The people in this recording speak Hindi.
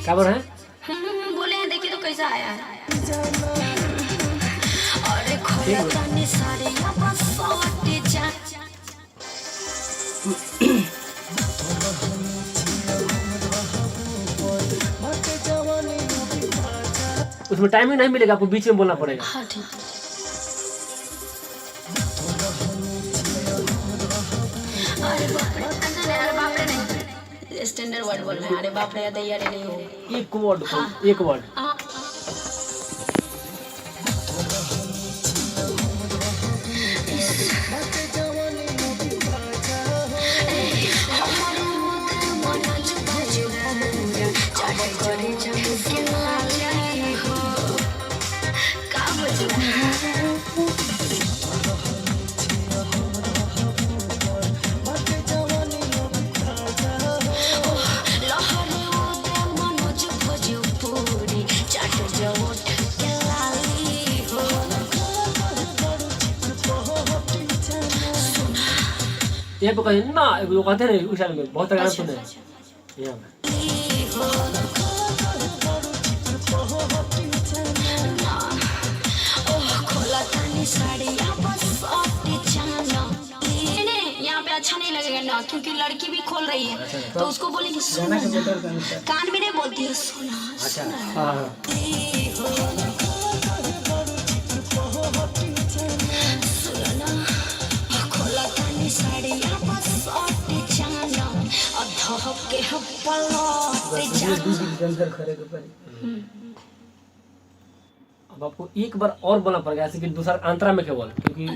क्या बोल रहे हैं? बोले हैं देखिए तो कैसा आया है। अरे ठीक खोला है। तानी साड़ी बस सोटे जा। उसमें टाइमिंग नहीं मिलेगा, आपको बीच में बोलना पड़ेगा। हाँ ठीक है। अरे बाप रे, अरे बाप रे नहीं, स्टैंडर्ड वर्ड बोल रहे हैं। अरे बाप रे दैया रे नहीं हो। एक वर्ड, एक वर्ड। हाँ। ये पे कहीं ना, वो कहते हैं उस में बहुत गाना सुने हैं। यहाँ पे यहाँ पे अच्छा नहीं लगेगा ना, क्योंकि लड़की भी खोल रही है तो उसको बोलेगी सुना कान में नहीं बोलती है सुना। अच्छा, हाँ। अब आपको एक बार और बोलना पड़ेगा, ऐसे कि दूसरा अंतरा में केवल, क्योंकि